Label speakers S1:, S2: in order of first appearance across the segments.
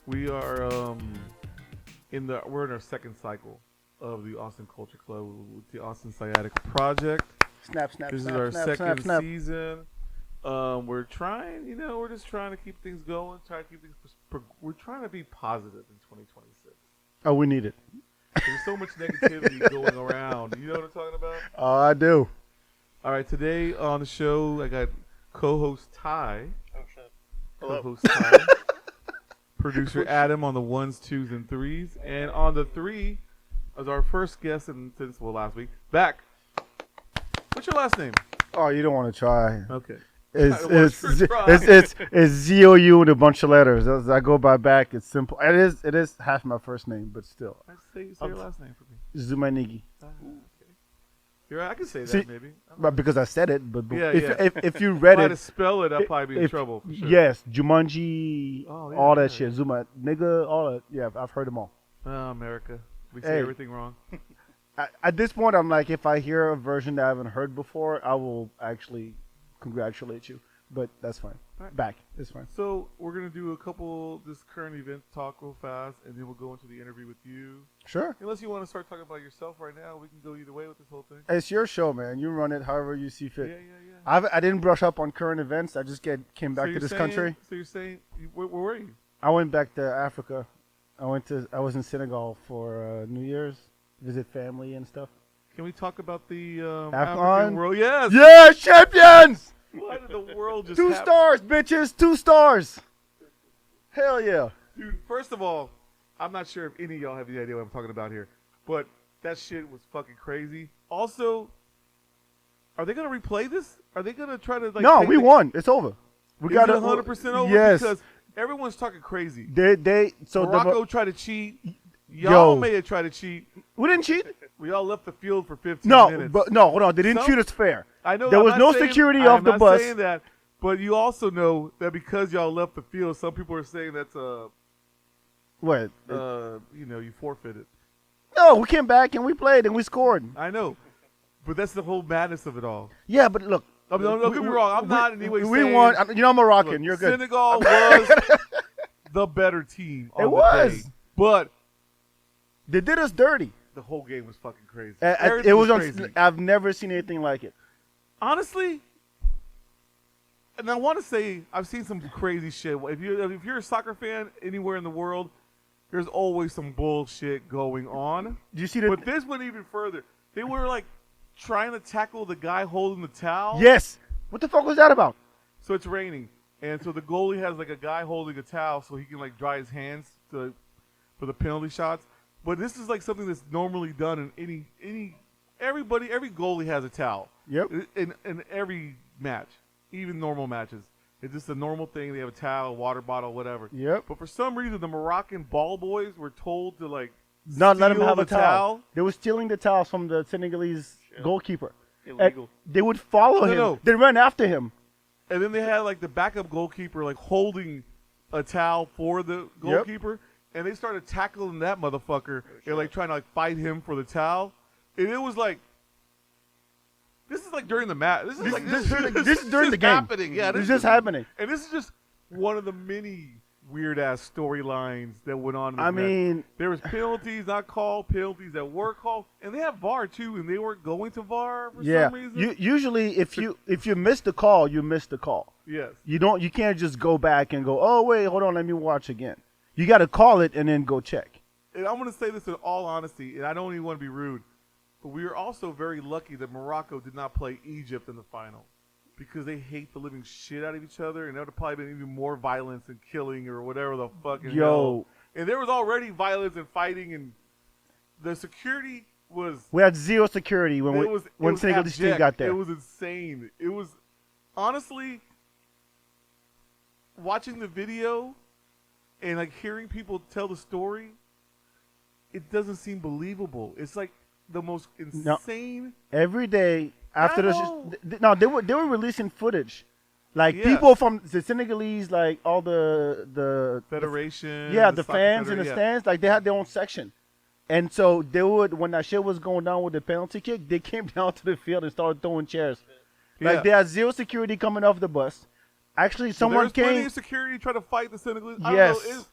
S1: We are we're in our second cycle of the Austin Culture Club with the Austin Sciatic Project.
S2: Snap, snap,
S1: This
S2: snap,
S1: is our
S2: snap,
S1: second
S2: snap, snap.
S1: season. We're trying, we're just trying to keep things going. We're trying to be positive in 2026.
S2: Oh, we need it.
S1: There's so much negativity going around. You know what I'm talking about?
S2: Oh, I do.
S1: All right, today on the show, I got co-host Ty.
S3: Oh, shit. Hello.
S1: Co-host Ty. Producer Adam on the ones, twos, and threes. And on the three is our first guest since last week. BAK. What's your last name?
S2: Oh, you don't want to try.
S1: Okay.
S2: It's Z-O-U and a bunch of letters. As I go by BAK. It's simple. It is half my first name, but still.
S1: Say your last name for me.
S2: Zumanigi.
S1: Okay. I can say that,
S2: See,
S1: maybe.
S2: But because I said it, but
S1: Yeah,
S2: if you read
S1: If I had to
S2: it,
S1: spell it, I'd probably be in trouble. For sure.
S2: yes, Jumanji,
S1: Oh, yeah,
S2: all that
S1: yeah.
S2: shit, Zuma, nigga, all that. Yeah, I've heard them all.
S1: Oh, America. We say
S2: Hey.
S1: everything wrong.
S2: At this point, I'm like, if I hear a version that I haven't heard before, I will actually congratulate you. But that's fine.
S1: All right.
S2: BAK, it's fine.
S1: So we're going to do a couple this current event talk real fast, and then we'll go into the interview with you.
S2: Sure.
S1: Unless you want to start talking about yourself right now, we can go either way with this whole thing.
S2: It's your show, man. You run it however you see fit.
S1: Yeah.
S2: I didn't brush up on current events. I just came back to this country.
S1: So you're saying, where were you?
S2: I went back to Africa. I was in Senegal for New Year's, visit family and stuff.
S1: Can we talk about the
S2: AFCON?
S1: African world? Yes.
S2: Yeah, champions!
S1: Why did the world just
S2: 2
S1: happen?
S2: stars, bitches. 2 stars. Hell yeah.
S1: Dude, first of all, I'm not sure if any of y'all have any idea what I'm talking about here, but that shit was fucking crazy. Also, are they going to replay this? Are they going to try to
S2: No, we won. It's over. We got
S1: it 100% over?
S2: Yes.
S1: Because everyone's talking crazy.
S2: So
S1: Morocco tried to cheat. Y'all may have tried to cheat.
S2: We didn't cheat.
S1: We all left the field for 15 minutes.
S2: No, hold on. They didn't treat us fair.
S1: I know.
S2: There was no
S1: saying,
S2: security off the bus.
S1: I'm not saying that, but you also know that because y'all left the field, some people are saying that's
S2: What?
S1: you forfeited.
S2: No, we came back and we played and we scored.
S1: I know, but that's the whole madness of it all.
S2: Yeah, but look.
S1: Don't get me wrong. I'm not in any way saying.
S2: We won. I'm Moroccan.
S1: Look,
S2: You're good.
S1: Senegal was the better team. On
S2: It was.
S1: the day, but
S2: They did us dirty.
S1: the whole game was fucking crazy.
S2: It
S1: Everything
S2: was
S1: crazy.
S2: I've never seen anything like it.
S1: Honestly, and I want to say I've seen some crazy shit. If you're a soccer fan anywhere in the world, there's always some bullshit going on.
S2: Do you see
S1: But this went even further. They were like trying to tackle the guy holding the towel.
S2: Yes. What the fuck was that about?
S1: So it's raining, and so the goalie has like a guy holding a towel so he can like dry his hands for the penalty shots. But this is like something that's normally done in every goalie has a towel.
S2: Yep.
S1: In every match, even normal matches. It's just a normal thing. They have a towel, water bottle, whatever.
S2: Yep.
S1: But for some reason, the Moroccan ball boys were told to like
S2: Not let him
S1: steal
S2: have
S1: the
S2: a towel. They were stealing the towels from the Senegalese goalkeeper.
S1: Illegal.
S2: And they would follow him.
S1: No.
S2: They ran after him.
S1: And then they had like the backup goalkeeper like holding a towel for the goalkeeper, and they started tackling that motherfucker. They're like trying to like fight him for the towel, and it was like. This is like during the match. This is
S2: during the game.
S1: Happening. Yeah,
S2: this is just happening.
S1: And this is just one of the many weird ass storylines that went on. In this
S2: I
S1: match.
S2: mean,
S1: there was penalties not called, penalties that were called, and they have VAR too, and they weren't going to VAR for some reason.
S2: Usually, if you miss the call, you miss the call.
S1: Yes.
S2: You can't just go back and go, oh wait, hold on, let me watch again. You got to call it and then go check.
S1: And I'm going to say this in all honesty, and I don't even want to be rude, but we are also very lucky that Morocco did not play Egypt in the final because they hate the living shit out of each other, and there would have probably been even more violence and killing or whatever the fucking hell. And there was already violence and fighting, and the security was...
S2: We had zero security when Senegalese team got there.
S1: It was insane. It was, honestly, watching the video and like hearing people tell the story, it doesn't seem believable. It's like the most insane.
S2: Every day after they were releasing footage, like
S1: Yeah.
S2: people from the Senegalese, like all the
S1: Federation.
S2: the fans in the stands, like they had their own section, and so they would when that shit was going down with the penalty kick, they came down to the field and started throwing chairs. Like they had zero security coming off the bus. Actually, someone
S1: came.
S2: came.
S1: Plenty of security trying to fight the Senegalese.
S2: Yes.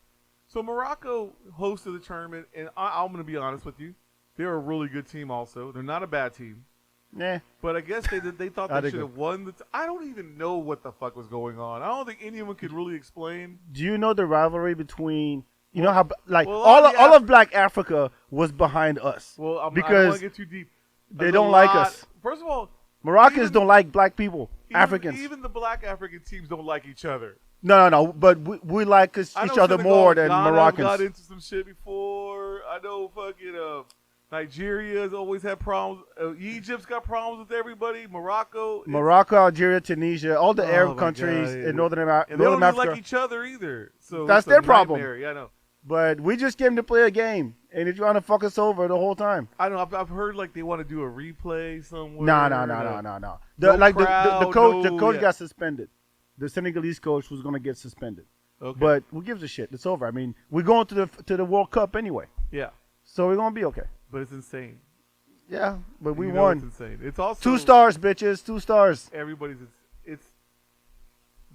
S1: So Morocco hosted the tournament, and I'm going to be honest with you. They're a really good team also. They're not a bad team.
S2: Nah.
S1: But I guess they thought they should have won. I don't even know what the fuck was going on. I don't think anyone could really explain.
S2: Do you know the rivalry between... You know how
S1: all
S2: of Black Africa was behind us.
S1: Well, I don't
S2: because
S1: want to get too deep.
S2: They don't like us.
S1: First of all,
S2: Moroccans don't like black people. Africans.
S1: Even the black African teams don't like each other.
S2: No. But we like each other more than Moroccans.
S1: Got into some shit before. I know fucking Nigeria's always had problems. Egypt's got problems with everybody. Morocco,
S2: Algeria, Tunisia, all the Arab countries in Northern Africa.
S1: And they don't even like each other either. So
S2: that's their problem.
S1: Yeah, I know.
S2: But we just came to play a game, and they're trying to fuck us over the whole time.
S1: I know. I've heard like they want to do a replay somewhere.
S2: No. The coach got suspended. The Senegalese coach was going to get suspended.
S1: Okay.
S2: But who gives a shit? It's over. I mean, we're going to the World Cup anyway.
S1: Yeah.
S2: So we're going to be okay.
S1: But it's insane.
S2: Yeah, but we won.
S1: It's insane. It's also
S2: 2 stars, bitches. 2 stars.
S1: Everybody's. It's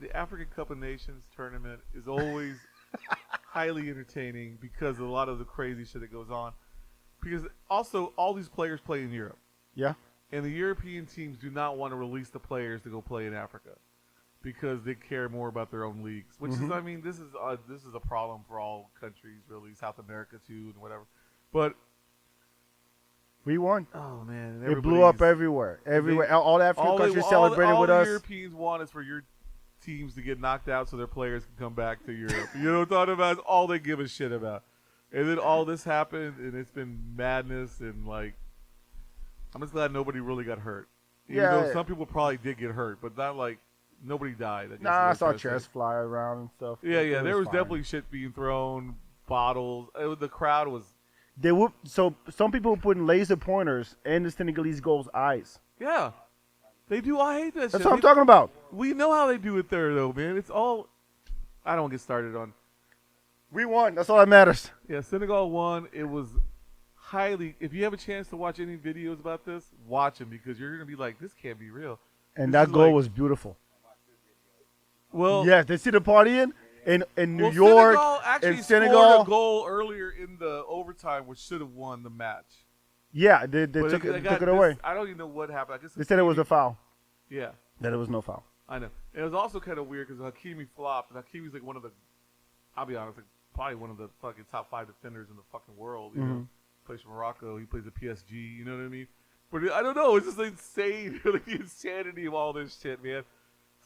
S1: the African Cup of Nations tournament is always highly entertaining because of a lot of the crazy shit that goes on. Because also all these players play in Europe.
S2: Yeah.
S1: And the European teams do not want to release the players to go play in Africa because they care more about their own leagues. Which is, I mean, this is a problem for all countries, really, South America too, and whatever. But
S2: we won.
S1: Oh man,
S2: it blew up everywhere. All the African countries celebrated with us.
S1: All the Europeans want is for your teams to get knocked out so their players can come back to Europe. You know what I'm talking about? It's all they give a shit about. And then all this happened, and it's been madness, and like, I'm just glad nobody really got hurt. Even though some people probably did get hurt, but not like nobody died.
S2: I saw chairs fly around and stuff.
S1: Yeah, there was definitely shit being thrown, bottles. The crowd was.
S2: So some people were putting laser pointers in the Senegalese goals' eyes.
S1: Yeah, they do. I hate that shit.
S2: That's what I'm talking about.
S1: We know how they do it there, though, man. It's all. I don't get started on.
S2: We won. That's all that matters.
S1: Yeah, Senegal won. It was highly. If you have a chance to watch any videos about this, watch them because you're gonna be like, this can't be real.
S2: And that goal was beautiful.
S1: Well,
S2: yeah, they see the party in New York.
S1: Senegal actually
S2: Senegal
S1: scored a goal earlier in the overtime, which should have won the match.
S2: Yeah, they took it away.
S1: I don't even know what happened. I guess
S2: they said it was a foul.
S1: Yeah.
S2: That it was no foul.
S1: I know. And it was also kind of weird because Hakimi flopped. And Hakimi's like one of the, I'll be honest, like probably one of the fucking top 5 defenders in the fucking world. You know, plays for Morocco. He plays at PSG. You know what I mean? But I don't know. It's just insane, like the insanity of all this shit, man.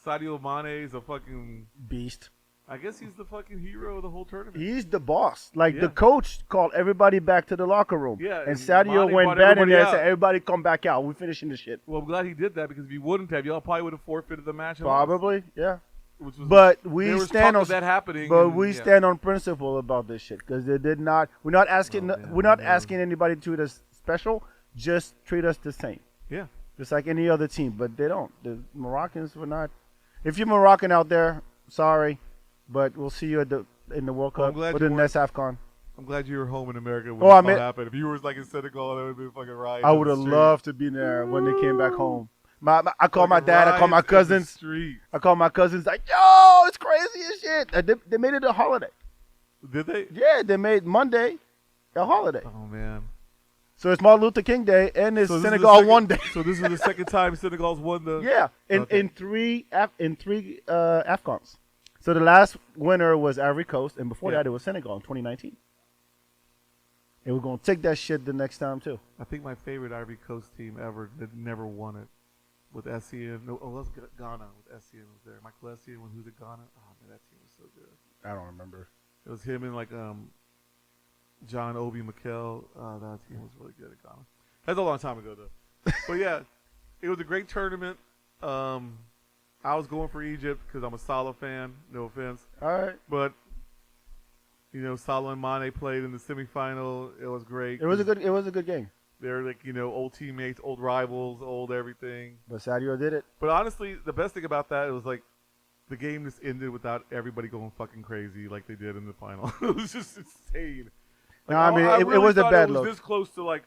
S1: Sadio Mane is a fucking
S2: beast.
S1: I guess he's the fucking hero of the whole tournament.
S2: He's the boss. Like, the coach called everybody back to the locker room.
S1: Yeah.
S2: And Sadio went bad in there and said, everybody come back out. We're finishing the shit.
S1: Well, I'm glad he did that because if he wouldn't have, y'all probably would have forfeited the match.
S2: Probably, yeah. But we stand on
S1: that happening.
S2: But we stand on principle about this shit because they did not. We're not asking. Asking anybody to treat us special. Just treat us the same.
S1: Yeah.
S2: Just like any other team, but they don't. The Moroccans were not. If you're Moroccan out there, sorry, but we'll see you in the World Cup or the next AFCON.
S1: I'm glad you were home in America when this happened. If you were like in Senegal, that would have been fucking riot.
S2: I would have loved to be there when they came back home. I called my dad. I called my cousins. I called my cousins like, yo, it's crazy as shit. They made it a holiday.
S1: Did they?
S2: Yeah, they made Monday a holiday.
S1: Oh man.
S2: So it's Martin Luther King Day and it's Senegal one day.
S1: So this is the second time Senegal's won the.
S2: Yeah, in three AFCONs. So the last winner was Ivory Coast, and before that it was Senegal in 2019. And we're gonna take that shit the next time too.
S1: I think my favorite Ivory Coast team ever that never won it with Essien. No, that's Ghana with Essien was there. Michael Essien when he was at Ghana. Oh man, that team was so good.
S2: I don't remember.
S1: It was him and like John Obi Mikel. That team was really good at Ghana. That's a long time ago though. But yeah, it was a great tournament. I was going for Egypt because I'm a Salah fan. No offense.
S2: All right.
S1: But you know, Salah and Mane played in the semifinal. It was great.
S2: It was a good game.
S1: They're like, you know, old teammates, old rivals, old everything.
S2: But Sadio did it.
S1: But honestly, the best thing about that, it was like the game just ended without everybody going fucking crazy like they did in the final. It was just insane. Like,
S2: no, I mean, it was a bad look.
S1: It was this close to like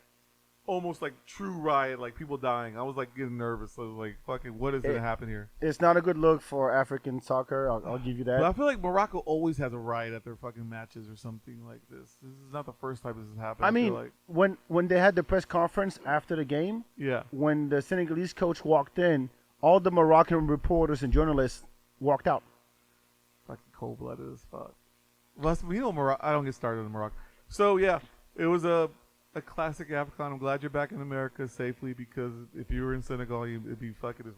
S1: almost like true riot, like people dying. I was like getting nervous. I was like, fucking, what is going to happen here?
S2: It's not a good look for African soccer. I'll give you that.
S1: But I feel like Morocco always has a riot at their fucking matches or something like this. This is not the first time this has happened.
S2: I mean,
S1: feel like.
S2: when they had the press conference after the game,
S1: Yeah.
S2: when the Senegalese coach walked in, all the Moroccan reporters and journalists walked out.
S1: Fucking cold-blooded as fuck. Well, Morocco. I don't get started in Morocco. So yeah, it was a classic AFCON. I'm glad you're back in America safely because if you were in Senegal, it'd be fucking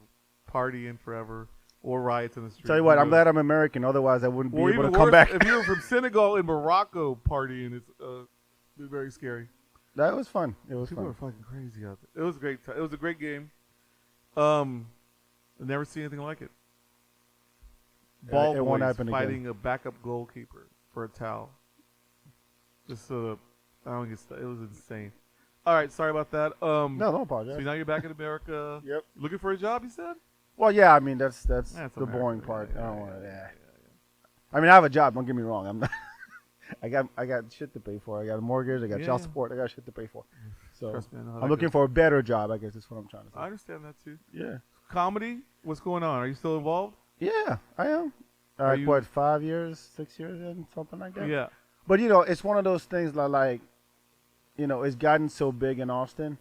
S1: partying forever or riots in the streets.
S2: Tell you what, I'm glad I'm American. Otherwise, I wouldn't be
S1: or
S2: able
S1: even
S2: to come
S1: worse,
S2: back.
S1: if you were from Senegal in Morocco partying, it's very scary.
S2: That was fun. It was
S1: People
S2: fun.
S1: are fucking crazy out there. It was a great time. It was a great game. I've never seen anything like it. Ball
S2: it won't
S1: boys
S2: happen
S1: fighting
S2: again.
S1: a backup goalkeeper for a towel. Just I don't get. It was insane. All right, sorry about that.
S2: No, don't apologize.
S1: So now you're back in America.
S2: Yep.
S1: Looking for a job, you said?
S2: Well, yeah. I mean, that's the
S1: America.
S2: boring part.
S1: Yeah,
S2: I don't
S1: yeah,
S2: want to.
S1: yeah,
S2: Yeah.
S1: yeah.
S2: I mean, I have a job. Don't get me wrong. I'm not. I got shit to pay for. I got a mortgage. I got
S1: Yeah,
S2: child
S1: yeah.
S2: support. I got shit to pay for. So
S1: Trust me, I know how
S2: I'm
S1: that
S2: looking
S1: goes.
S2: for a better job. I guess is what I'm trying to say.
S1: I understand that too.
S2: Yeah.
S1: Comedy? What's going on? Are you still involved?
S2: Yeah, I am.
S1: Are
S2: Like
S1: you-
S2: what, 5 years, 6 years in, something like that.
S1: Yeah.
S2: But it's one of those things that like, it's gotten so big in Austin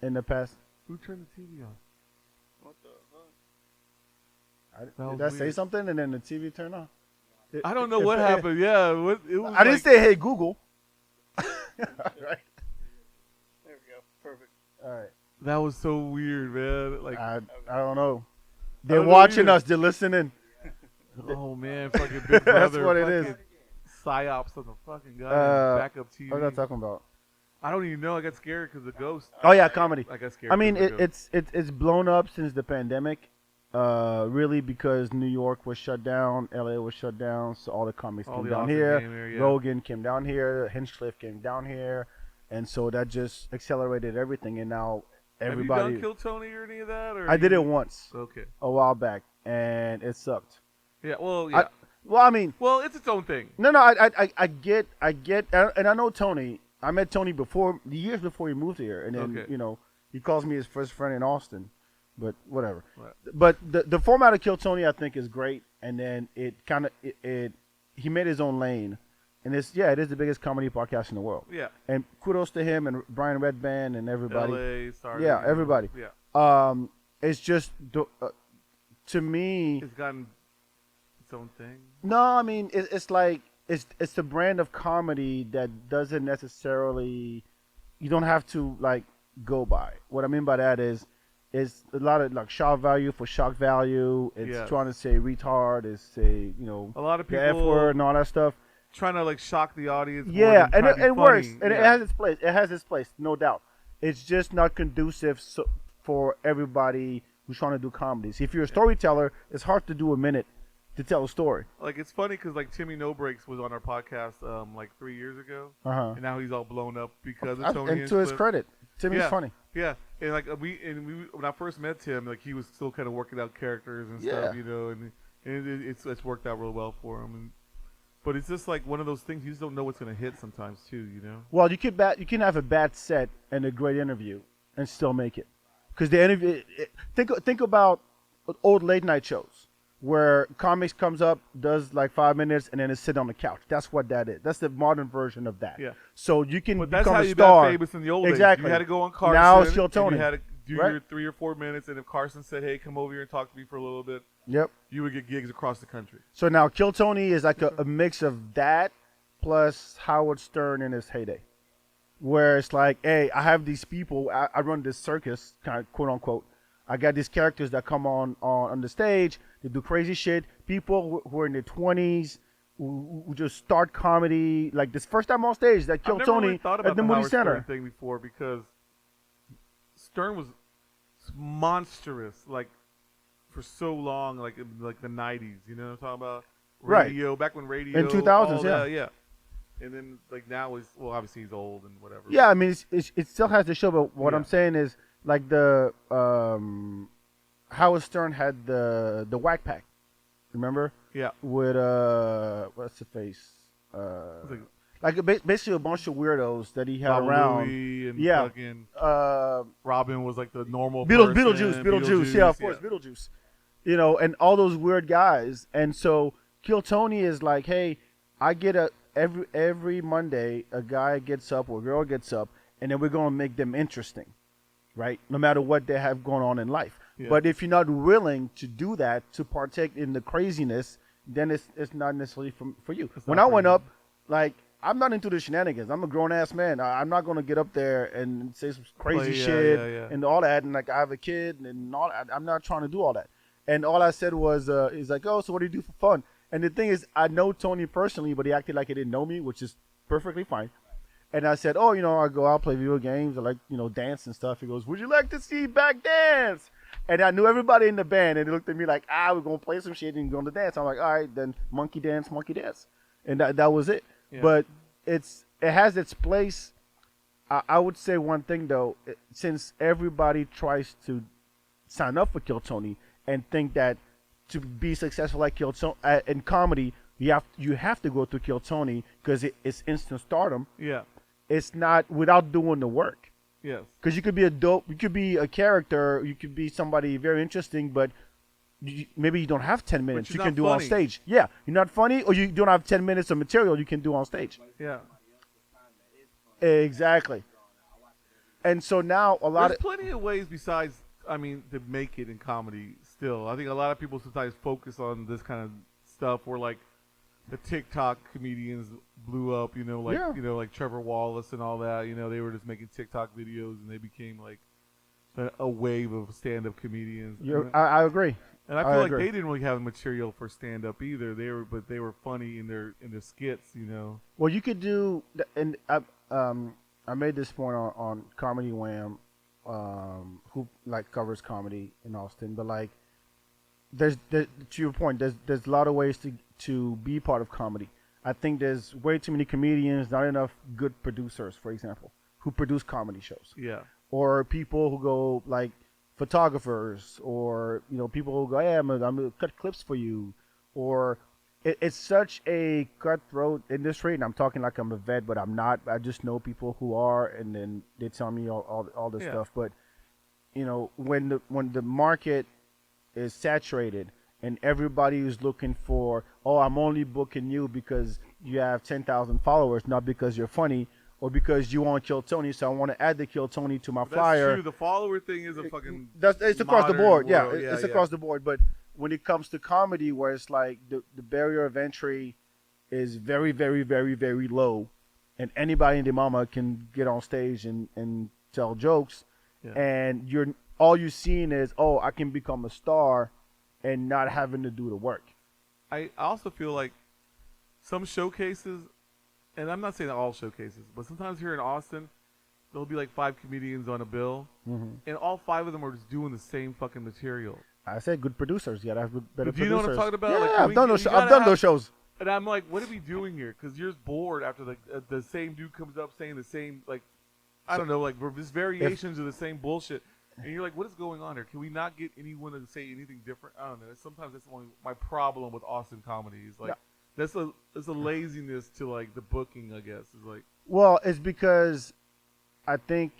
S2: in the past.
S1: Who turned the TV on?
S3: What the fuck?
S1: That was
S2: Did I say
S1: weird.
S2: something and then the TV turned on?
S1: I don't know what happened. Yeah, it was
S2: I didn't say, "Hey Google." Right.
S3: There we go. Perfect.
S2: All right.
S1: that was so weird, man. Like,
S2: I don't know. They're
S1: don't know
S2: watching
S1: either.
S2: us. They're listening.
S1: oh man, fucking Big Brother.
S2: That's what it is.
S1: fucking Psyops on the fucking guy. Backup TV.
S2: What was I talking about?
S1: I don't even know. I got scared because the ghost.
S2: Oh yeah, comedy.
S1: I got scared.
S2: I mean,
S1: 'cause of the ghost.
S2: it's blown up since the pandemic. Really because New York was shut down, LA was shut down, so all the comics
S1: All
S2: came
S1: the
S2: down
S1: authors
S2: here.
S1: came here, yeah.
S2: Rogan came down here. Hinchcliffe came down here, and so that just accelerated everything. And now everybody.
S1: Have you done Kill Tony or any of that? Or
S2: I did
S1: you-
S2: it once
S1: Okay.
S2: a while back, and it sucked.
S1: Yeah. Well, yeah.
S2: Well, I mean,
S1: well, it's its own thing.
S2: no, I get, and I know Tony. I met Tony before the years before he moved here, and then
S1: Okay.
S2: he calls me his first friend in Austin, but whatever.
S1: Right.
S2: But the format of Kill Tony I think is great, and then it kind of he made his own lane, and it is the biggest comedy podcast in the world.
S1: Yeah.
S2: And kudos to him and Brian Redband and everybody.
S1: LA started.
S2: Yeah, everybody.
S1: Yeah.
S2: It's just to me.
S1: It's gotten its own thing.
S2: No, I mean it's like it's a brand of comedy that doesn't necessarily you don't have to like go by. What I mean by that is a lot of like shock value for shock value. It's
S1: Yes.
S2: trying to say retard, it's say
S1: A lot of
S2: the F
S1: people
S2: word and all that stuff.
S1: trying to like shock the audience. more
S2: Yeah,
S1: than
S2: and
S1: try to be
S2: it works,
S1: funny.
S2: and it
S1: Yeah.
S2: has its place. It has its place, no doubt. It's just not conducive for everybody who's trying to do comedies. If you're a storyteller, it's hard to do a minute to tell a story.
S1: Like it's funny because like Timmy No Breaks was on our podcast like 3 years ago,
S2: Uh-huh.
S1: and now he's all blown up because of Tony.
S2: And to his
S1: Hinchcliffe.
S2: credit, Timmy's
S1: Yeah.
S2: funny.
S1: Yeah, and like we when I first met Tim, like he was still kind of working out characters and stuff,
S2: Yeah.
S1: and it's worked out real well for him. But it's just like one of those things you just don't know what's gonna hit sometimes too,
S2: Well, you can have a bad set and a great interview and still make it, because the interview. Think about old late night shows where comics comes up, does like 5 minutes, and then is sit on the couch. That's what that is. That's the modern version of that.
S1: Yeah.
S2: So you can
S1: But that's
S2: become
S1: how
S2: a
S1: you
S2: star.
S1: got famous in the old days.
S2: Exactly.
S1: You had to go on Carson.
S2: Now it's Kill
S1: and
S2: Tony.
S1: You had to do
S2: Right.
S1: your 3 or 4 minutes, and if Carson said, "Hey, come over here and talk to me for a little bit,"
S2: Yep.
S1: you would get gigs across the country.
S2: So now Kill Tony is like a mix of that plus Howard Stern in his heyday, where it's like, hey, I have these people. I run this circus, kind of quote unquote. I got these characters that come on the stage. They do crazy shit. People who are in their 20s who just start comedy. Like this first time on stage that
S1: I've
S2: Kill
S1: never
S2: Tony
S1: really thought
S2: at
S1: about
S2: the Moody
S1: Howard
S2: Center.
S1: Stern thing before because Stern was monstrous, like for so long, like in like the '90s. You know what I'm talking about?
S2: Right.
S1: Radio, back when radio
S2: In 2000s,
S1: all
S2: yeah.
S1: that, yeah. And then like now he's obviously he's old and whatever.
S2: Yeah, I mean it still has the show, but what
S1: Yeah.
S2: I'm saying is like the Howard Stern had the Whack Pack, remember?
S1: Yeah.
S2: With what's the face?
S1: It's like
S2: like basically a bunch of weirdos that he had
S1: Baba
S2: around.
S1: Louie and
S2: Yeah.
S1: fucking
S2: Uh,
S1: Robin was like the normal
S2: Beetlejuice, yeah, of course, Beetlejuice. You know, and all those weird guys. And so Kill Tony is like, hey, I get every Monday a guy gets up or a girl gets up, and then we're gonna make them interesting, right? No matter what they have going on in life.
S1: Yeah.
S2: But if you're not willing to do that, to partake in the craziness, then it's not necessarily for you.
S1: It's
S2: When
S1: not
S2: I
S1: for
S2: went
S1: you.
S2: up, like, I'm not into the shenanigans. I'm a grown ass man. I'm not gonna get up there and say some crazy
S1: Yeah,
S2: shit
S1: yeah.
S2: and all that. And like, I have a kid and all. I'm not trying to do all that. And all I said was, he's like, oh, so what do you do for fun? And the thing is, I know Tony personally, but he acted like he didn't know me, which is perfectly fine. And I said, oh, I go out, play video games, I like, dance and stuff. He goes, would you like to see BAK dance? And I knew everybody in the band, and he looked at me like, we're going to play some shit and going to dance. I'm like, all right, then monkey dance. And that was it.
S1: Yeah.
S2: But it has its place. I would say one thing, though, since everybody tries to sign up for Kill Tony and think that to be successful like Kill Tony in comedy, you have to go through Kill Tony because it's instant stardom.
S1: Yeah.
S2: It's not without doing the work.
S1: Yes.
S2: Because you could be a character, you could be somebody very interesting, but maybe you don't have 10 minutes. You
S1: you're
S2: can
S1: not
S2: do on
S1: funny.
S2: stage. Yeah, you're not funny, or you don't have 10 minutes of material you can do on stage.
S1: Yeah.
S2: Exactly. And so now a lot
S1: There's plenty of ways besides, to make it in comedy still. I think a lot of people sometimes focus on this kind of stuff where, like, the TikTok comedians blew up, like Trevor Wallace and all that. They were just making TikTok videos and they became, like, a wave of stand-up comedians.
S2: I agree.
S1: And I feel like
S2: agree.
S1: they didn't really have material for stand-up either. They were funny in their skits,
S2: Well, you could do, and I made this point on Comedy Wham, who like covers comedy in Austin, but like, there's to your point, there's a lot of ways to be part of comedy. I think there's way too many comedians, not enough good producers, for example, who produce comedy shows.
S1: Yeah.
S2: Or people who go like photographers, or people who go, hey, I'm gonna cut clips for you, or it's such a cutthroat industry, and I'm talking like I'm a vet, but I'm not. I just know people who are, and then they tell me all this
S1: Yeah.
S2: stuff. But when the market is saturated and everybody is looking for, oh, I'm only booking you because you have 10,000 followers, not because you're funny, or because you want Kill Tony, so I want to add the Kill Tony to my flyer.
S1: That's true. The follower thing is a fucking.
S2: It's across the
S1: modern
S2: board.
S1: world.
S2: Yeah,
S1: Yeah,
S2: it's
S1: yeah.
S2: across the board. But when it comes to comedy, where it's like the barrier of entry is very, very, very, very low, and anybody and their mama can get on stage and tell jokes,
S1: Yeah.
S2: and all you're seeing is, oh, I can become a star, and not having to do the work.
S1: I also feel like some showcases, and I'm not saying all showcases, but sometimes here in Austin, there'll be like 5 comedians on a bill, and all 5 of them are just doing the same fucking material.
S2: I said good producers. You gotta have better
S1: Do you know what I'm
S2: producers.
S1: talking about?
S2: Yeah,
S1: Like,
S2: I've done those. I've done those shows.
S1: And I'm like, what are we doing here? Because you're bored after the same dude comes up saying the same, like, I don't know, like just variations of the same bullshit. And you're like, what is going on here? Can we not get anyone to say anything different? I don't know. Sometimes that's only my problem with Austin comedy is like, that's a laziness to like the booking, I guess. Is like,
S2: well, it's because I think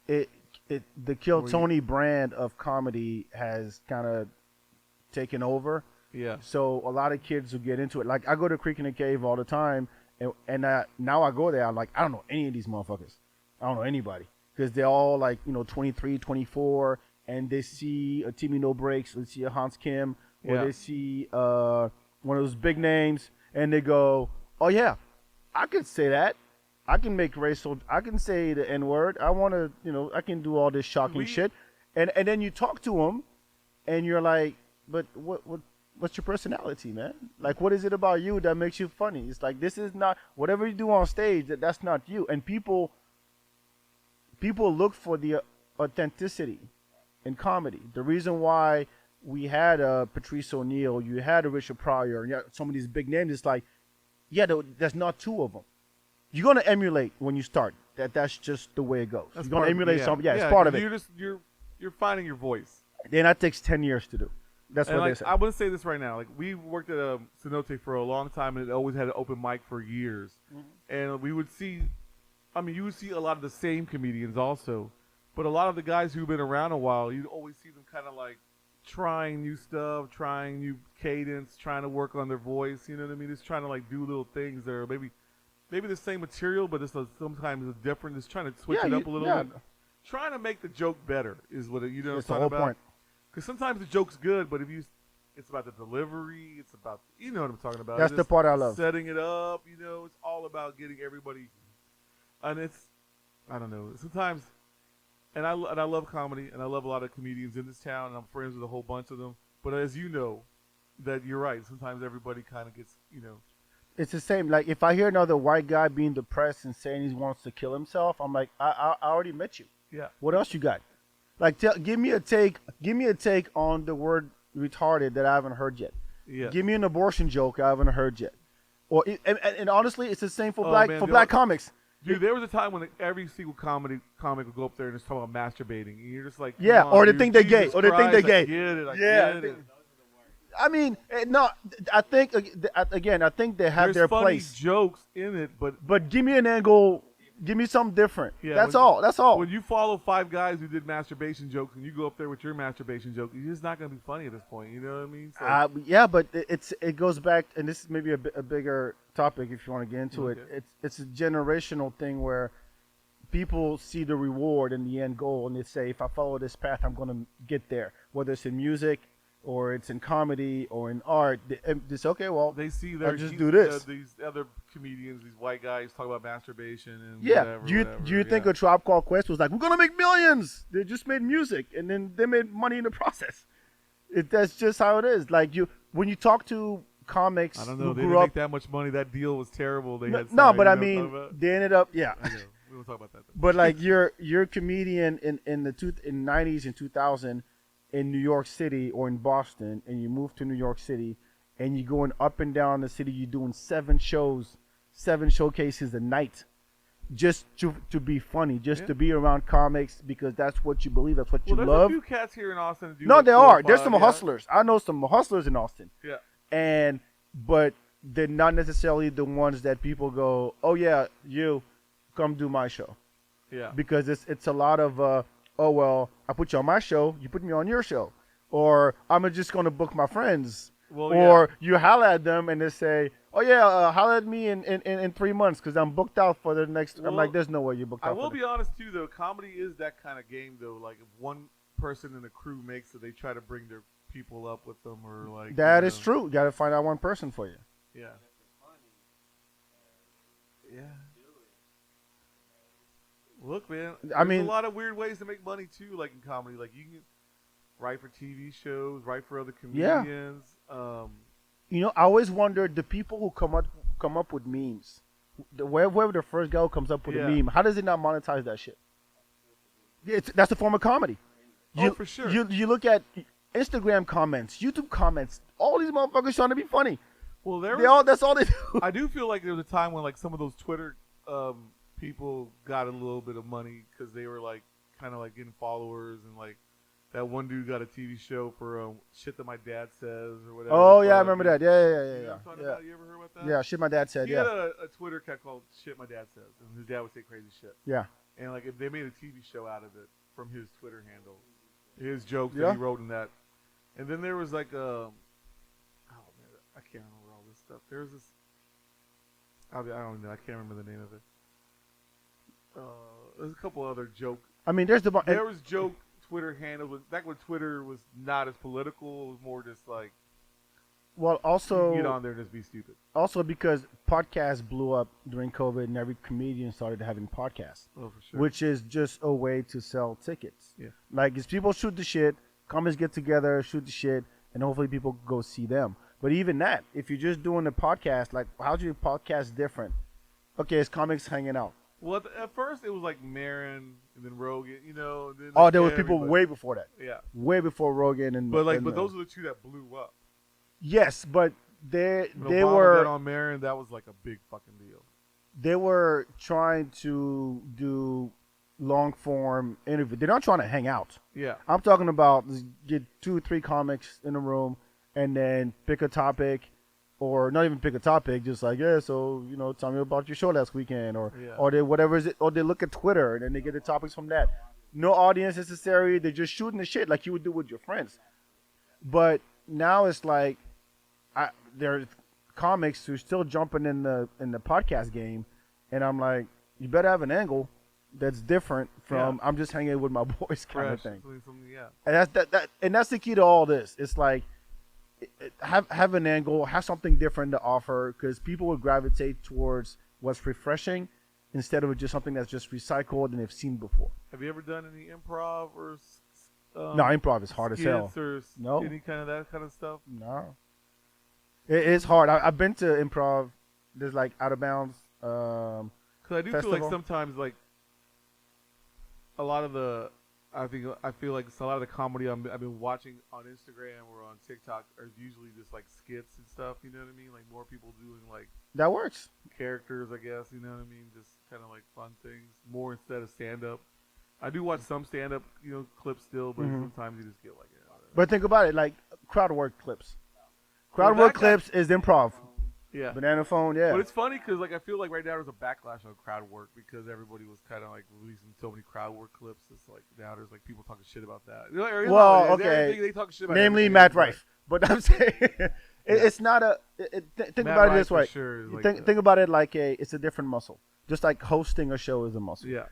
S2: the Kill Tony brand of comedy has kind of taken over.
S1: yeah,
S2: So a lot of kids who get into it, like I go to Creek in the Cave all the time, and now I go there, I'm like, I don't know any of these motherfuckers. I don't know anybody. Because they're all like, 23, 24, and they see a Timmy No Breaks, or they see a Hans Kim, or
S1: Yeah.
S2: they see one of those big names, and they go, oh yeah, I can say that. I can make racial, I can say the N-word. I want to, I can do all this shocking shit. And then you talk to them, and you're like, but what's your personality, man? Like, what is it about you that makes you funny? It's like, this is not, whatever you do on stage, that's not you. And people look for the authenticity in comedy. The reason why we had Patrice O'Neal, you had a Richard Pryor, and some of these big names, it's like, yeah, there's not 2 of them. You're gonna emulate when you start. That's just the way it goes. You're gonna emulate something. Yeah, it's part of it.
S1: You're finding your voice.
S2: Then that takes 10 years to do. That's
S1: And
S2: what they
S1: like,
S2: say.
S1: I want to say this right now. Like, we worked at Cenote for a long time, and it always had an open mic for years. And we would see, I mean, you would see a lot of the same comedians also, but a lot of the guys who've been around a while, you'd always see them kind of like trying new stuff, trying new cadence, trying to work on their voice. You know what I mean? Just trying to like do little things that are maybe the same material, but it's sometimes it's different. Just trying to switch it up a little bit. Trying to make the joke better is what you know.
S2: It's
S1: what
S2: the
S1: I'm
S2: whole
S1: talking about.
S2: point.
S1: Because sometimes the joke's good, but it's about the delivery. It's about you know what I'm talking about.
S2: That's
S1: It's
S2: the part I love.
S1: Setting it up. You know, it's all about getting everybody. And I don't know. Sometimes, and I love comedy, and I love a lot of comedians in this town, and I'm friends with a whole bunch of them. But as you know, that you're right. Sometimes everybody kind of gets
S2: It's the same. Like if I hear another white guy being depressed and saying he wants to kill himself, I'm like, I already met you.
S1: Yeah.
S2: What else you got? Like, give me a take. Give me a take on the word retarded that I haven't heard yet.
S1: Yeah.
S2: Give me an abortion joke I haven't heard yet. Or and honestly, it's the same for
S1: Oh,
S2: black
S1: man,
S2: for black comics.
S1: Dude, there was a time when every single comic would go up there and just talk about masturbating, and you're just like,
S2: Yeah,
S1: come on,
S2: or they
S1: dude,
S2: think they're gay,
S1: Jesus
S2: or they think
S1: Christ,
S2: they're
S1: I
S2: gay.
S1: get it, I
S2: Yeah,
S1: get it.
S2: I mean, no. I think again, I think they have
S1: There's
S2: their
S1: funny
S2: place.
S1: jokes in it, but
S2: But give me an angle. Give me something different.
S1: Yeah,
S2: That's
S1: when-
S2: all. That's all.
S1: when you follow 5 guys who did masturbation jokes and you go up there with your masturbation joke, you're just not going to be funny at this point. You know what I mean? So,
S2: Yeah, but it goes back, and this is maybe a bigger topic if you want to get into it.
S1: Okay.
S2: It's a generational thing where people see the reward and the end goal, and they say, if I follow this path, I'm going to get there. Whether it's in music, or it's in comedy, or in art, they say, okay, well,
S1: they see
S2: I'll
S1: their
S2: just do this.
S1: these other comedians, these white guys talk about masturbation and
S2: Yeah.
S1: whatever.
S2: Do you think
S1: yeah.
S2: a Tribe Called Quest was like, we're gonna make millions? They just made music, and then they made money in the process. That's just how it is. Like when you talk to comics
S1: I don't know.
S2: who
S1: They
S2: grew
S1: didn't
S2: up,
S1: make that much money. That deal was terrible. They had
S2: no,
S1: signed,
S2: but
S1: you
S2: I
S1: know what I'm
S2: mean,
S1: talking about?
S2: they ended up, yeah.
S1: I know. We won't talk about that. Though.
S2: But like you're a comedian in the 90s and 2000 in New York City or in Boston, and you move to New York City, and you're going up and down the city. You're doing 7 showcases a night, just to be funny, just
S1: Yeah.
S2: to be around comics because that's what you believe, that's what you
S1: Well, there's
S2: love.
S1: a few cats here in Austin. That do
S2: No,
S1: like
S2: there
S1: 4 or
S2: are. There's
S1: 5,
S2: some
S1: yeah.
S2: hustlers. I know some hustlers in Austin,
S1: Yeah.
S2: but they're not necessarily the ones that people go, oh yeah, you come do my show.
S1: Yeah.
S2: Because it's a lot of oh well, I put you on my show, you put me on your show, or I'm just gonna book my friends,
S1: Well,
S2: or you holler at them and they say, oh yeah, holler at me in 3 months because I'm booked out for the next. I'm
S1: Well,
S2: like, there's no way you're booked
S1: I
S2: out.
S1: will
S2: for
S1: be honest too, though. Comedy is that kind of game, though. Like if one person in the crew makes it, they try to bring their people up with them, or like
S2: That
S1: you
S2: is
S1: know.
S2: true. You got to find out one person for you.
S1: Yeah. Yeah. Look, man.
S2: I
S1: There's
S2: mean-
S1: a lot of weird ways to make money too, like in comedy. Like you can write for TV shows, write for other
S2: Yeah.
S1: comedians.
S2: You know, I always wondered the people who come up with memes. Whoever the first guy who comes up with
S1: Yeah.
S2: a meme, how does it not monetize that shit? That's a form of comedy.
S1: Oh, for sure.
S2: You look at Instagram comments, YouTube comments. All these motherfuckers trying to be funny.
S1: Well, there
S2: They
S1: was,
S2: all. That's all they do.
S1: I do feel like there was a time when like some of those Twitter people got a little bit of money because they were like kind of like getting followers, and like that one dude got a TV show for shit that my dad says or whatever.
S2: Oh
S1: the
S2: yeah, I
S1: fuck.
S2: remember that.
S1: You know
S2: Yeah.
S1: what I'm talking about? You ever heard about that?
S2: Yeah, shit my dad said.
S1: He had
S2: Yeah.
S1: a Twitter account called Shit My Dad Says, and his dad would say crazy shit.
S2: Yeah.
S1: And like they made a TV show out of it from his Twitter handle, his jokes
S2: Yeah.
S1: that he wrote in that. And then there was like oh man, I can't remember all this stuff. There was this. I don't know. I can't remember the name of it. There's a couple other joke.
S2: I mean, there's the.
S1: There was joke Twitter handles back when Twitter was not as political. It was more just like
S2: Well,
S1: you
S2: also
S1: get on there and just be stupid.
S2: also because podcasts blew up during COVID, and every comedian started having podcasts,
S1: Oh, for sure.
S2: which is just a way to sell tickets.
S1: Yeah.
S2: Like, it's people shoot the shit, comics get together, shoot the shit, and hopefully people go see them. But even that, if you're just doing a podcast, like, how's your podcast different? Okay, it's comics hanging out.
S1: Well, at first it was like Marin and then Rogan, you know. Then
S2: Oh,
S1: like
S2: there was people
S1: everybody.
S2: way before that.
S1: Yeah.
S2: Way before Rogan and.
S1: But
S2: and,
S1: those are the two that blew up.
S2: Yes, but they
S1: When
S2: they
S1: Obama
S2: were
S1: got on Marin, that was like a big fucking deal.
S2: they were trying to do long form interview. They're not trying to hang out.
S1: Yeah.
S2: I'm talking about get 2-3 comics in a room and then pick a topic, or not even pick a topic, just like, yeah, so tell me about your show last weekend, or
S1: Yeah.
S2: or they whatever is it, or they look at Twitter and then they get the topics from that. No audience necessary. They're just shooting the shit like you would do with your friends. But now it's like, there's comics who's still jumping in the podcast game, and I'm like, you better have an angle that's different from I'm just hanging with my boys kind of thing.
S1: Yeah.
S2: And that's the key to all this. It's like, have an angle, have something different to offer, because people would gravitate towards what's refreshing instead of just something that's just recycled and they've seen before.
S1: Have you ever done any improv or?
S2: No, improv is hard as hell.
S1: Or
S2: No.
S1: any kind of that kind of stuff?
S2: No. It's hard. I've been to improv. There's like Out of Bounds.
S1: Because I do feel
S2: Festival.
S1: like sometimes, like, a lot of the, I feel like a lot of the comedy I've been watching on Instagram or on TikTok are usually just like skits and stuff. You know what I mean? Like more people doing like
S2: That works.
S1: characters, I guess. You know what I mean? Just kind of like fun things more instead of stand up. I do watch some stand up, clips still, but sometimes you just get like,
S2: But think about it, like crowd work clips. Crowd
S1: Well,
S2: work
S1: that
S2: clips is improv.
S1: yeah.
S2: Banana phone, yeah.
S1: But it's funny because like I feel like right now there's a backlash on crowd work because everybody was kind of like releasing so many crowd work clips. It's like now there's like people talking shit about that.
S2: Well, okay.
S1: They talk shit about
S2: Namely,
S1: everything.
S2: Matt Rife. But I'm saying it's not a. Think
S1: Matt
S2: about it
S1: Rife
S2: this
S1: for
S2: way.
S1: sure is like
S2: Think about it like it's a different muscle. Just like hosting a show is a muscle.
S1: Yeah.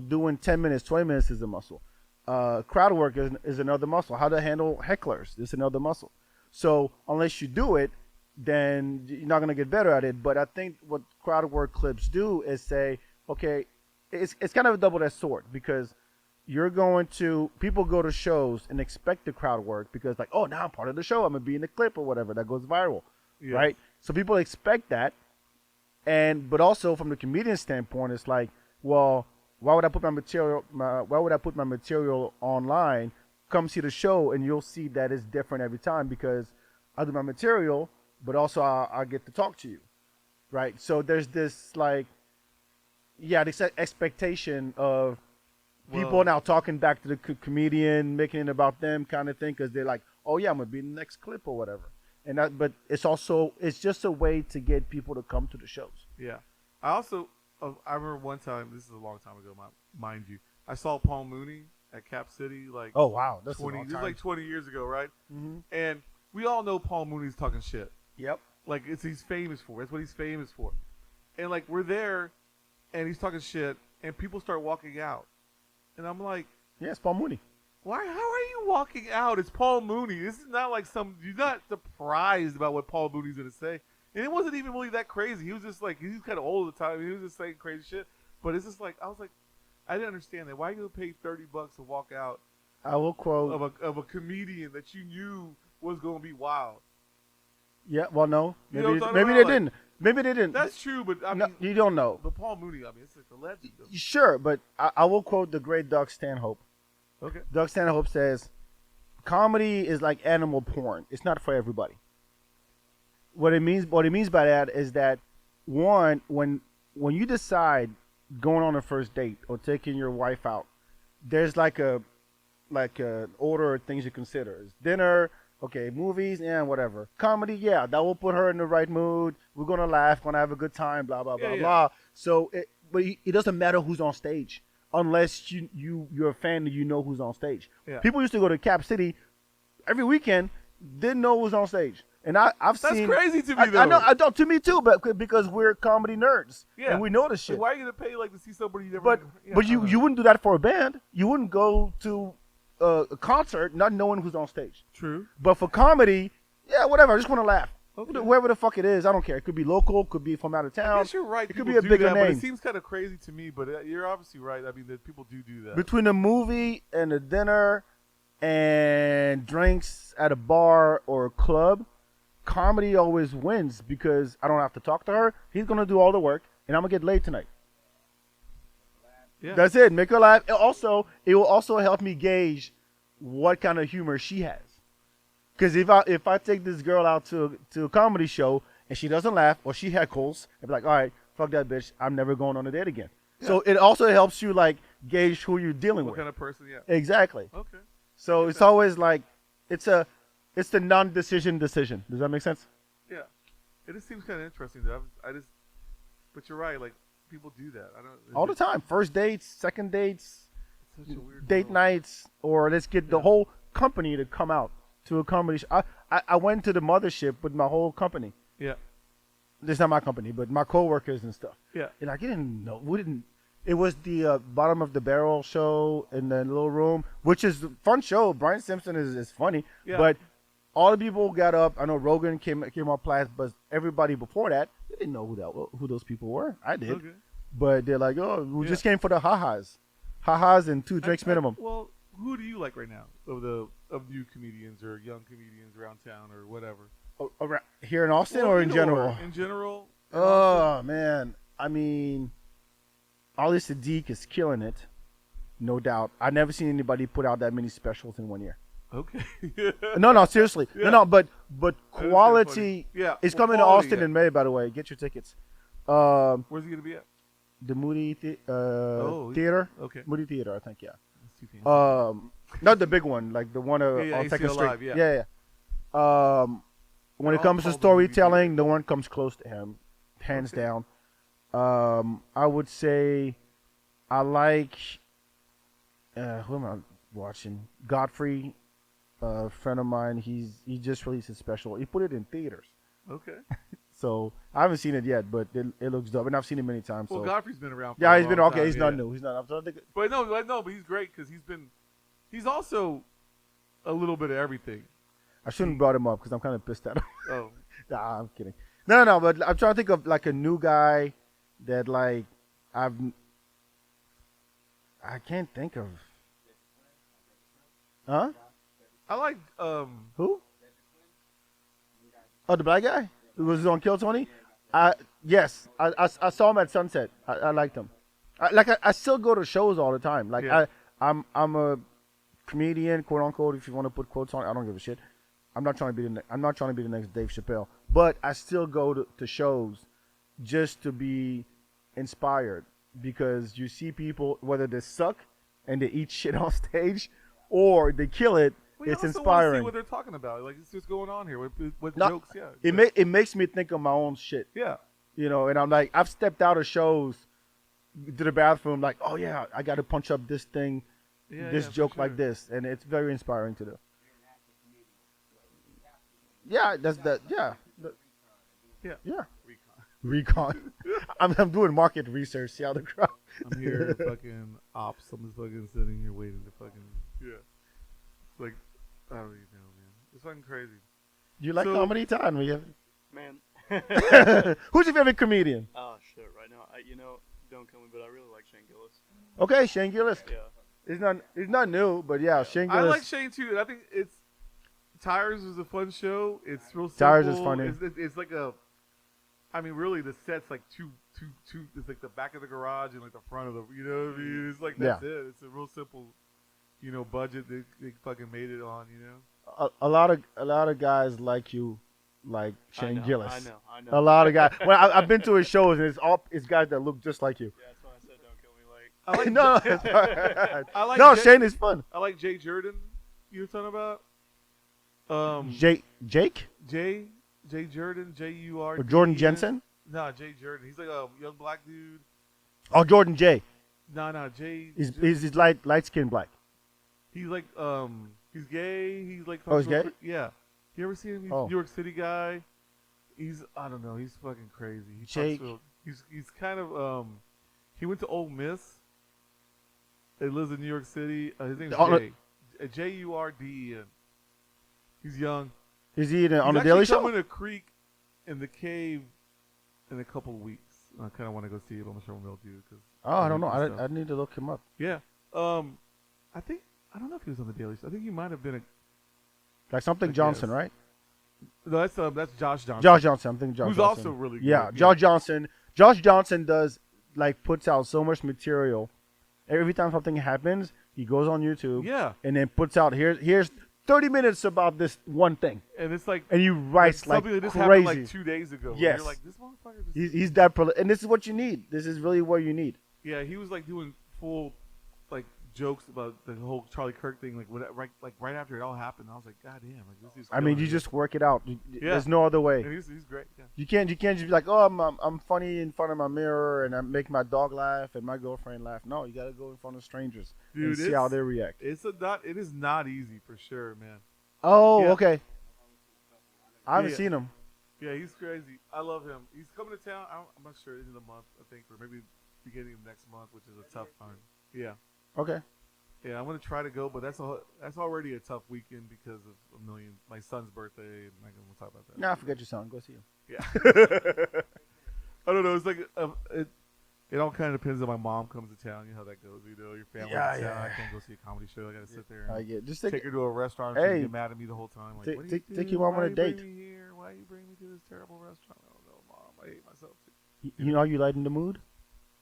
S2: Doing 10 minutes, 20 minutes is a muscle. Crowd work is another muscle. How to handle hecklers is another muscle. So unless you do it, then you're not gonna get better at it. But I think what crowd work clips do is say, okay, it's kind of a double-edged sword, because people go to shows and expect the crowd work because like, oh, now I'm part of the show, I'm gonna be in the clip or whatever that goes viral,
S1: Yes.
S2: right? So people expect that, but also from the comedian standpoint, it's like, well, why would I put my material online? Come see the show and you'll see that it's different every time because I do my material, but also I get to talk to you, right? So there's this like, this expectation of people now talking back to the comedian, making it about them kind of thing, because they're like, oh yeah, I'm gonna be in the next clip or whatever. But it's just a way to get people to come to the shows.
S1: Yeah. I remember one time, this is a long time ago, mind you, I saw Paul Mooney at Cap City like
S2: Oh wow, that's
S1: 20.
S2: a long
S1: This is
S2: time.
S1: like 20 years ago, right?
S2: Mm-hmm.
S1: And we all know Paul Mooney's talking shit.
S2: Yep.
S1: Like he's famous for. That's what he's famous for. And like we're there, and he's talking shit, and people start walking out, and I'm like,
S2: Yeah, it's Paul Mooney.
S1: why? How are you walking out? It's Paul Mooney. This is not like you're not surprised about what Paul Mooney's gonna say. And it wasn't even really that crazy. He was just like, he's kind of old at the time. He was just saying crazy shit. But it's just like, I was like, I didn't understand that. Why are you gonna pay $30 to walk out
S2: I will quote.
S1: of a comedian that you knew was gonna be wild?
S2: Yeah, well, no,
S1: You know what I'm talking
S2: maybe
S1: about?
S2: they
S1: Like,
S2: didn't. Maybe they didn't.
S1: That's true, but I
S2: No,
S1: mean,
S2: you don't know.
S1: but Paul Mooney, I mean, it's like the legend.
S2: Sure, but I will quote the great Doug Stanhope.
S1: Okay.
S2: Doug Stanhope says, comedy is like animal porn. It's not for everybody. What he means by that is that, one, when you decide going on a first date or taking your wife out, there's like a order of things you consider. It's dinner, okay, movies, and whatever. Comedy, yeah, that will put her in the right mood. We're gonna laugh, gonna have a good time, blah blah blah
S1: Yeah, yeah.
S2: blah. So, but it doesn't matter who's on stage unless you're a fan and you know who's on stage.
S1: Yeah.
S2: People used to go to Cap City every weekend, didn't know who was on stage. And I've
S1: That's
S2: seen.
S1: crazy to me,
S2: I
S1: though.
S2: know, to me too, but because we're comedy nerds,
S1: Yeah.
S2: and we know this
S1: Like,
S2: shit.
S1: why are you gonna pay like to see somebody you never?
S2: But
S1: yeah,
S2: but
S1: I don't know.
S2: you wouldn't do that for a band. You wouldn't go to a concert not knowing who's on stage.
S1: True.
S2: But for comedy, yeah, whatever. I just want to laugh.
S1: Okay.
S2: Whoever the fuck it is, I don't care. It could be local, could be from out of
S1: I
S2: town.
S1: guess you're right.
S2: It could
S1: people
S2: be a
S1: do
S2: bigger
S1: that, But
S2: name.
S1: it seems kind of crazy to me. But you're obviously right. I mean, that people do that.
S2: Between a movie and a dinner and drinks at a bar or a club, comedy always wins because I don't have to talk to her. He's gonna do all the work, and I'm gonna get laid tonight.
S1: yeah.
S2: That's it. Make her laugh. It will also help me gauge what kind of humor she has. Because if I take this girl out to a comedy show and she doesn't laugh or she heckles, I'd be like, all right, fuck that bitch. I'm never going on a date again. So it also helps you like gauge who you're dealing
S1: What
S2: with.
S1: kind of person? Yeah.
S2: Exactly.
S1: Okay.
S2: So it's always like it's the non-decision decision. Does that make sense?
S1: Yeah. It just seems kind of interesting. Though. But you're right. Like people do that. I don't.
S2: All the time. First dates, second dates,
S1: It's such a weird
S2: date
S1: world.
S2: nights, or let's get the
S1: Yeah.
S2: whole company to come out to a company. I went to the mothership with my whole company.
S1: Yeah.
S2: This is not my company, but my coworkers and stuff.
S1: Yeah.
S2: And like, you didn't know. We didn't. It was the bottom of the barrel show in the little room, which is a fun show. Brian Simpson is funny,
S1: Yeah.
S2: but all the people got up. I know Rogan came up last, but everybody before that, they didn't know who those people were. I did,
S1: Okay.
S2: but they're like, oh, we
S1: Yeah.
S2: just came for the ha-has and 2 drinks minimum.
S1: Well, who do you like right now of new comedians or young comedians around town or whatever?
S2: Around, here in Austin
S1: Well,
S2: or in
S1: either
S2: general?
S1: In general. in
S2: Oh
S1: Austin?
S2: man, I mean, Ali Sadiq is killing it, no doubt. I've never seen anybody put out that many specials in 1 year.
S1: Okay.
S2: No, seriously,
S1: Yeah.
S2: no, but
S1: kinda
S2: quality.
S1: funny. Yeah,
S2: It's
S1: well,
S2: coming to
S1: quality,
S2: Austin
S1: yeah.
S2: in May, by the way. Get your tickets.
S1: Where's he gonna be at?
S2: The Moody
S1: Oh,
S2: Theater,
S1: Okay.
S2: Moody Theater, I think. Yeah.
S1: That's too fancy.
S2: Not the big one, like the one
S1: Yeah,
S2: on
S1: ACL
S2: Second Street.
S1: Live, yeah.
S2: yeah. When it
S1: all
S2: comes to
S1: called the movie
S2: storytelling, no one comes close to him, hands
S1: Okay.
S2: down. I would say I like who am I watching? Godfrey, a friend of mine. He just released a special. He put it in theaters,
S1: Okay.
S2: so I haven't seen it yet, but it looks dope, and I've seen it many times.
S1: Well,
S2: So
S1: Godfrey's been around. For
S2: yeah,
S1: a
S2: he's been
S1: long
S2: okay.
S1: time,
S2: He's
S1: yeah.
S2: not new. He's not. I'm trying to think.
S1: But he's great because he's also a little bit of everything.
S2: I shouldn't have brought him up because I'm kind of pissed at him.
S1: Oh,
S2: Nah, I'm kidding. No, but I'm trying to think of like a new guy that like I can't think of. Huh?
S1: I like
S2: Who? Oh, the black guy who was on Kill Tony. Yes, I saw him at Sunset. I liked him. I still go to shows all the time. Like
S1: Yeah.
S2: I'm a comedian, quote unquote. If you want to put quotes on, I don't give a shit. I'm not trying to be the next Dave Chappelle, but I still go to shows just to be inspired because you see people whether they suck and they eat shit on stage or they kill it.
S1: well, you
S2: It's
S1: also wanna
S2: inspiring.
S1: see what they're talking about. Like it's just going on here with
S2: No,
S1: jokes. Yeah.
S2: It makes me think of my own shit.
S1: Yeah.
S2: You know, and I'm like, I've stepped out of shows to the bathroom, like, oh yeah, I got to punch up this thing,
S1: Yeah.
S2: this
S1: yeah, for
S2: joke
S1: sure.
S2: like this, and it's very inspiring to do. Yeah, that's that. Yeah,
S1: Yeah.
S2: yeah.
S1: Recon.
S2: Recon. I'm doing market research. See how the crowd.
S1: I'm here fucking ops. I'm just fucking sitting here waiting to fucking It's like I don't even know, man. It's fucking crazy.
S2: You like
S1: So-
S2: comedy, Todd? We have-
S3: Man.
S2: Who's your favorite comedian?
S3: Oh shit! Right now, don't kill me, but I really like Shane Gillis.
S2: Okay, Shane Gillis.
S3: Yeah.
S2: He's not new, but yeah, Shane
S1: I
S2: Gillis.
S1: like Shane too. And I think it's Tires is a fun show. It's real simple.
S2: Tires is funny.
S1: It's like a. I mean, really, the set's like two. It's like the back of the garage and like the front of the. You know what I mean? It's like that's it. It's a real simple, budget they fucking made it on.
S2: A lot of guys like you, like Shane
S3: I know,
S2: Gillis.
S3: I know.
S2: A lot of guys. Well, I've been to his shows, and it's guys that look just like you.
S3: Yeah, that's why I said don't kill me. Like.
S1: I like.
S2: No, it's fine.
S1: I like
S2: No,
S1: Jay-
S2: Shane is fun.
S1: I like Jay Jordan. You were talking about.
S2: Jake
S1: Jay Jordan, Jurd.
S2: or Jordan Jensen?
S1: No, Jay Jordan. He's like a young black dude.
S2: Oh, Jordan J.
S1: No, Jay.
S2: He's light skinned black.
S1: He's like he's gay. He's like
S2: Oh, he's gay?
S1: Yeah. You ever seen him? He's
S2: Oh.
S1: a New York City guy. I don't know. He's fucking crazy. He talks
S2: Jake.
S1: he's kind of he went to Ole Miss. He lives in New York City. His name's
S2: Oh,
S1: Jay. Jurden. He's young.
S2: Is he on the
S1: He's
S2: Daily
S1: actually
S2: Show?
S1: coming to Creek in the Cave in a couple of weeks. I kind of want to go see it. I'm not sure when they'll do because.
S2: Oh, I don't know. I need to look him up.
S1: Yeah. I don't know if he was on the Daily Show. I think he might have been a.
S2: Like something
S1: I
S2: Johnson,
S1: guess.
S2: right?
S1: No, that's Josh Johnson.
S2: Josh Johnson. I'm thinking Josh
S1: Who's
S2: Johnson.
S1: also really good.
S2: Yeah,
S1: Yeah.
S2: Josh Johnson. Josh Johnson puts out so much material. Every time something happens, he goes on YouTube.
S1: Yeah.
S2: And then puts out here's 30 minutes about this one thing,
S1: And it's like
S2: and he writes like
S1: something that just
S2: crazy.
S1: happened like 2 days ago.
S2: Yes.
S1: You're like, this motherfucker just.
S2: He's that and this is what you need. This is really what you need.
S1: Yeah, he was like doing full like jokes about the whole Charlie Kirk thing, right after it all happened. I was like, God damn, like this is.
S2: I mean, you just work it out. There's no other way.
S1: And he's great. Yeah.
S2: You can't just be like, oh, I'm funny in front of my mirror and I make my dog laugh and my girlfriend laugh. No, you gotta go in front of strangers and see how they react.
S1: It is not easy for sure, man.
S2: Oh,
S1: Yeah.
S2: okay. I haven't seen him.
S1: Yeah, he's crazy. I love him. He's coming to town. I'm not sure, end of the month, I think, or maybe beginning of next month, which is a tough time. Yeah.
S2: Okay.
S1: Yeah, I'm gonna try to go, but that's already a tough weekend because of my son's birthday, and we'll talk about that.
S2: Nah, forget your son. Go see him.
S1: Yeah. I don't know. It's like it all kind of depends on my mom comes to town. You know how that goes. You know, your family.
S2: Yeah.
S1: I can't go see a comedy show. I gotta sit there. And
S2: I get. Just
S1: take her to a restaurant.
S2: Hey.
S1: She get mad at me the whole time. Like, what do you do?
S2: take your mom on a date.
S1: Why you bring me here? Why you bring me to this terrible restaurant? I don't know, Mom. I hate myself too.
S2: You know, you lighten the mood.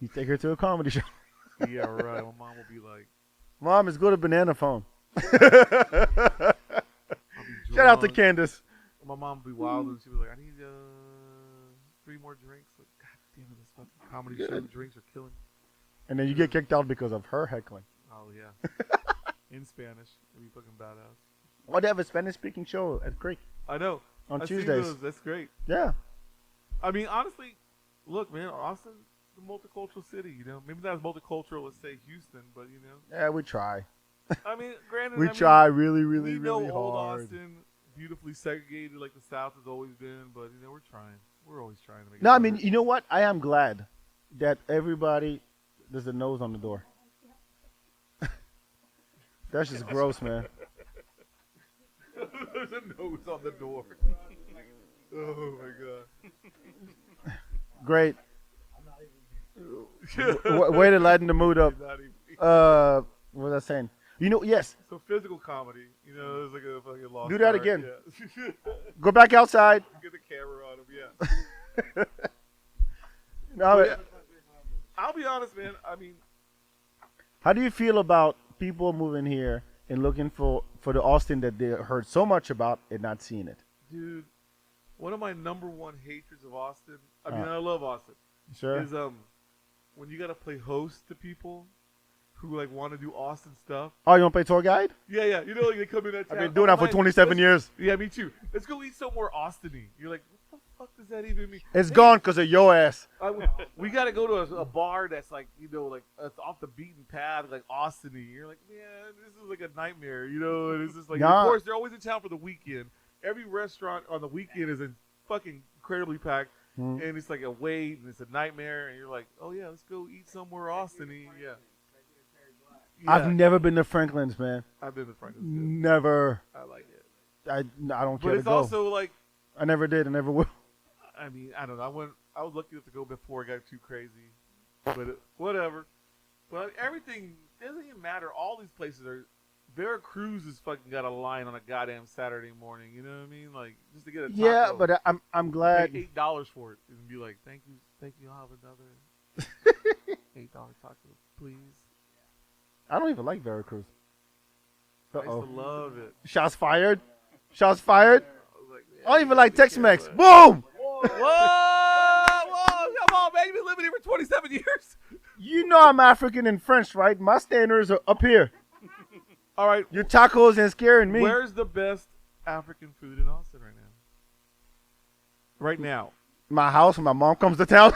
S2: You take her to a comedy show.
S1: Yeah, right. My mom will be like,
S2: Mom, let's go to Banana Phone.
S1: I'll be
S2: Shout out to
S1: drunk.
S2: Candace.
S1: My mom would be wild and she'd be like, I need 3 more drinks. Like, God damn it, this fucking comedy show drinks are killing.
S2: And then you get kicked out because of her heckling.
S1: Oh yeah, in Spanish, it'd be fucking badass.
S2: Oh, they have a Spanish-speaking show at Creek
S1: I know.
S2: on
S1: I've seen
S2: Tuesdays.
S1: those. That's great.
S2: Yeah.
S1: I mean, honestly, look, man, Austin's a multicultural city. You know, maybe not as multicultural as say Houston, but you know,
S2: Yeah, we try.
S1: I mean, granted,
S2: We try really, really,
S1: we know
S2: really
S1: old
S2: hard.
S1: Austin, beautifully segregated like the South has always been, but you know, we're trying. We're always trying to make.
S2: No,
S1: it
S2: I mean,
S1: better.
S2: you know what? I am glad that everybody there's a nose on the door. That's just gross, man.
S1: There's a nose on the door. Oh my god.
S2: Great. Way to lighten the mood up.
S1: Not even-
S2: What was I saying? You know, yes.
S1: So physical comedy, you know, it's like a fucking lost
S2: Do that
S1: art,
S2: again.
S1: Yeah.
S2: Go back outside.
S1: Get the camera on him, yeah.
S2: No,
S1: Yeah. I'll be honest, man. I mean,
S2: how do you feel about people moving here and looking for the Austin that they heard so much about and not seeing it?
S1: dude, one of my number one hatreds of Austin. I mean, I love Austin.
S2: Sure.
S1: Is when you gotta play host to people who like want to do Austin stuff.
S2: Oh, you want to play tour guide?
S1: Yeah, yeah. You know, like they come in that
S2: I've
S1: town.
S2: been doing that for
S1: Mike,
S2: 27 years.
S1: Yeah, me too. Let's go eat somewhere Austin-y. You're like, what the fuck does that even mean?
S2: It's
S1: Hey,
S2: gone because of your ass.
S1: we got to go to a bar that's like, you know, like off the beaten path, like Austin-y. You're like, man, this is like a nightmare, you know? And it's just like,
S2: Nah.
S1: of course, they're always in town for the weekend. Every restaurant on the weekend is fucking incredibly packed.
S2: Mm.
S1: And it's like a wait, and it's a nightmare. And you're like, oh, yeah, let's go eat somewhere Austin-y. Yeah.
S2: I've never been to Franklin's, man.
S1: I've been to Franklin's.
S2: Never.
S1: I like it.
S2: I don't care
S1: But
S2: to
S1: it's
S2: go.
S1: also like,
S2: I never did. I never will.
S1: I mean, I don't know. I was lucky enough to go before it got too crazy. But whatever. But everything doesn't even matter. All these places are. Veracruz has fucking got a line on a goddamn Saturday morning. You know what I mean? Like just to get a taco.
S2: Yeah, but I'm glad.
S1: pay $8 for it and be like, thank you. I'll have another $8 taco, please.
S2: I don't even like Veracruz.
S1: I used
S2: Uh-oh.
S1: to love it.
S2: Shots fired. Shots fired.
S1: I was like,
S2: I don't even like
S1: yeah,
S2: Tex-Mex.
S1: but-
S2: Boom!
S1: Whoa, come on, man! You've been living here for 27 years.
S2: You know I'm African and French, right? My standards are up here.
S1: All right,
S2: Your tacos ain't scaring me.
S1: where's the best African food in Austin right now? Right now.
S2: My house when my mom comes to town.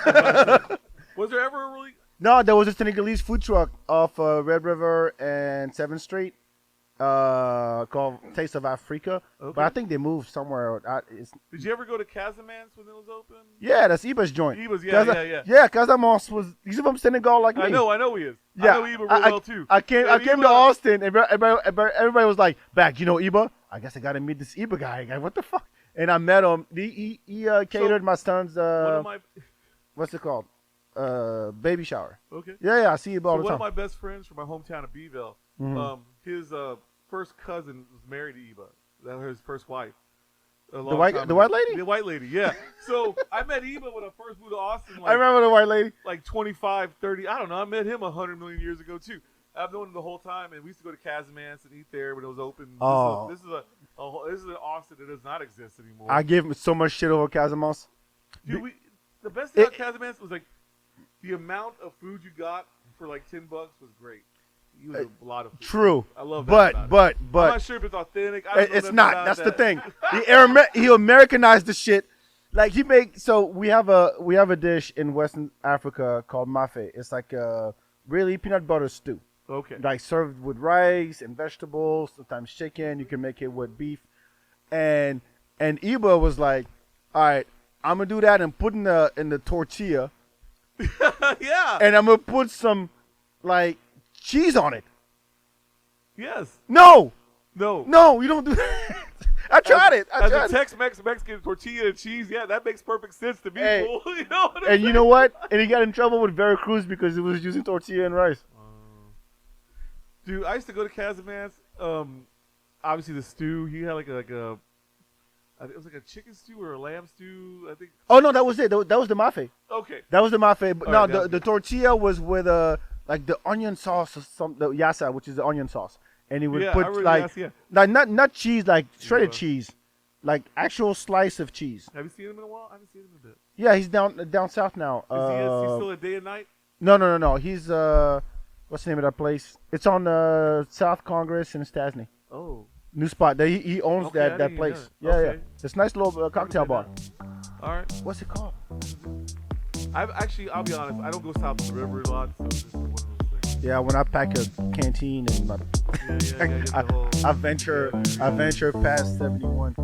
S1: Was there ever a really...
S2: No, there was a Senegalese food truck off Red River and 7th Street called Taste of Africa.
S1: Okay.
S2: But I think they moved somewhere.
S1: Did you ever go to Casamance when it was open?
S2: Yeah, that's Iba's joint.
S1: Iba's, yeah.
S2: Yeah, Casamance was. He's from Senegal like me.
S1: I know he is.
S2: Yeah,
S1: I know Iba real well, too.
S2: I came
S1: Yeah,
S2: to
S1: Iba-
S2: Austin, and everybody was like, "Back, you know Iba? I guess I got to meet this Iba guy. Like, what the fuck?" And I met him. He catered my son's
S1: one of my...
S2: what's it called? Baby shower.
S1: Okay.
S2: Yeah, I see Iba all
S1: So
S2: the
S1: one
S2: time.
S1: of my best friends from my hometown of Beeville,
S2: Mhm.
S1: his first cousin was married to Iba. That was his first wife.
S2: The white lady?
S1: The white lady, yeah. So I met Iba when I first moved to Austin.
S2: I remember the white lady.
S1: Like 25, 30. I don't know. I met him 100 million years ago too. I've known him the whole time, and we used to go to Casamance and eat there when it was open.
S2: Oh.
S1: This is an Austin that does not exist anymore.
S2: I give him so much shit over Casamance.
S1: Dude, the best thing about Casamance was like the amount of food you got for like $10 was great. He was a lot of food.
S2: True.
S1: I love that. about it. I'm
S2: But
S1: not sure if it's authentic. I don't know
S2: it's
S1: nothing
S2: not.
S1: about
S2: That's the
S1: that.
S2: thing. He Americanized the shit. Like he make so we have a dish in Western Africa called mafe. It's like a really peanut butter stew.
S1: Okay.
S2: Like served with rice and vegetables, sometimes chicken. You can make it with beef. And Iba was like, all right, I'm gonna do that and put in the tortilla,
S1: Yeah.
S2: and I'm gonna put some like cheese on it.
S1: Yes.
S2: No,
S1: No.
S2: you don't do that. I tried it.
S1: As a Tex-Mex Mexican tortilla and cheese, yeah, that makes perfect sense to me.
S2: Hey,
S1: Fool. You know what I'm
S2: And you
S1: saying?
S2: know what? And he got in trouble with Veracruz because he was using tortilla and rice.
S1: Dude, I used to go to Casamance. Obviously the stew. He had like a I think it was like a chicken stew or a lamb stew. I think.
S2: Oh no, that was it. That was the mafe.
S1: Okay.
S2: That was the mafe. But
S1: All
S2: no,
S1: right, that was
S2: the tortilla was with like the onion sauce or the yassa, which is the onion sauce, and he would
S1: Yeah, I
S2: put
S1: remember
S2: like
S1: yassa, yeah.
S2: like not cheese, like shredded
S1: Yeah.
S2: cheese, like actual slice of cheese.
S1: Have you seen him in a while? I haven't seen him in a bit.
S2: Yeah, he's down south now.
S1: Is he still a day and night?
S2: No. He's what's the name of that place? It's on South Congress in Stasny.
S1: Oh.
S2: New spot. He owns
S1: Okay, I
S2: that
S1: didn't even
S2: place.
S1: know
S2: Yeah,
S1: that.
S2: yeah.
S1: Okay.
S2: It's a nice little cocktail bar.
S1: All right.
S2: What's it called?
S1: I'll be honest. I don't go south of the river a lot, so it's just one of those things.
S2: Yeah, when I pack a canteen and
S1: Yeah, get the whole.
S2: I venture past 71.